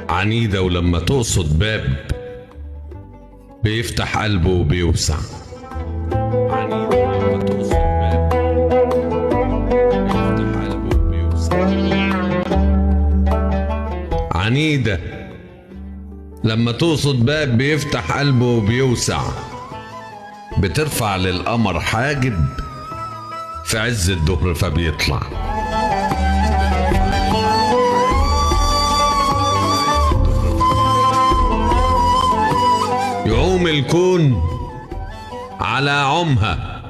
عنيدة ولما تقصد باب بيفتح قلبه وبيوسع. عنيدة ولما تقصد باب بيفتح قلبه وبيوسع. عنيدة لما تقصد باب بيفتح قلبه وبيوسع. بترفع للقمر حاجب في عز الظهر فبيطلع. يعوم الكون على عمها،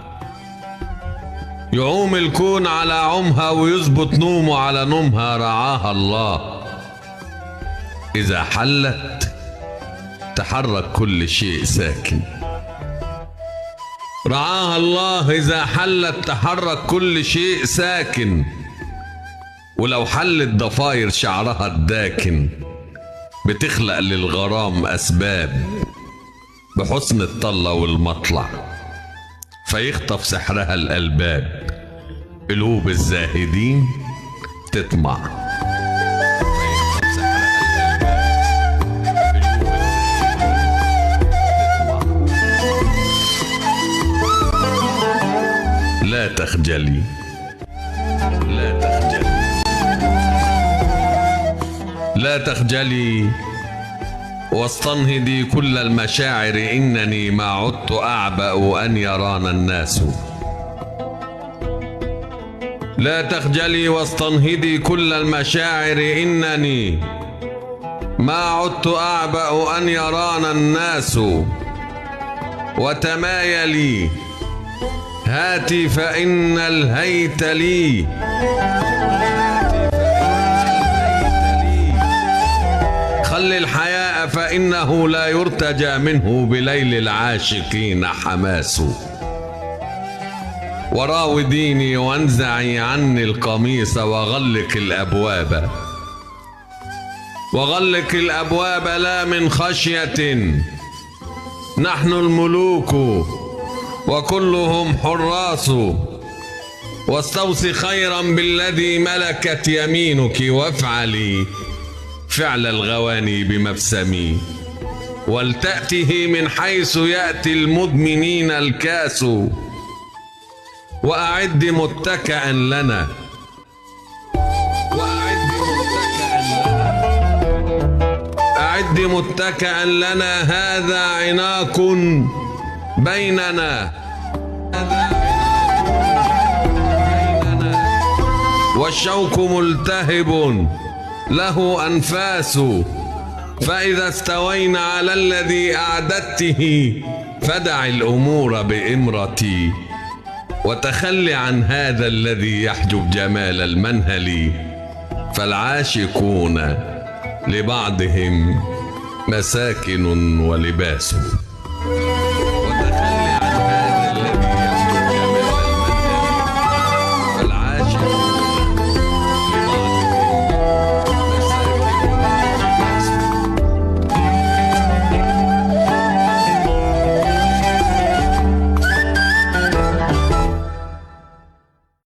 يعوم الكون على عمها ويظبط نومه على نومها. رعاها الله إذا حلت تحرك كل شيء ساكن. رعاها الله إذا حلت تحرك كل شيء ساكن. ولو حلت ضفاير شعرها الداكن بتخلق للغرام أسباب بحسن الطلة والمطلع فيخطف سحرها الألباب. قلوب الزاهدين تطمع. لا تخجلي، لا تخجلي، لا تخجلي واستنهضي كل المشاعر. إنني ما عدت أعبأ أن يرانا الناس. لا تخجلي واستنهضي كل المشاعر. إنني ما عدت أعبأ أن يرانا الناس. وتمايلي هاتي فإن الهيت لي. خل الحياء فإنه لا يرتجى منه بليل العاشقين حماس. وراوديني وانزعي عني القميص وغلق الأبواب. وغلق الأبواب لا من خشية. نحن الملوك وكلهم حراس. واستوصي خيرا بالذي ملكت يمينك وافعلي فعل الغواني بمبسمي. ولتأته من حيث يأتي المدمنين الكاس. وأعد متكئا لنا، أعد متكئا لنا. هذا عناق بيننا، والشوك ملتهب له أنفاس. فإذا استوينا على الذي أعددته فدع الأمور بإمرتي. وتخلي عن هذا الذي يحجب جمال المنهل. فالعاشقون لبعضهم مساكن ولباس.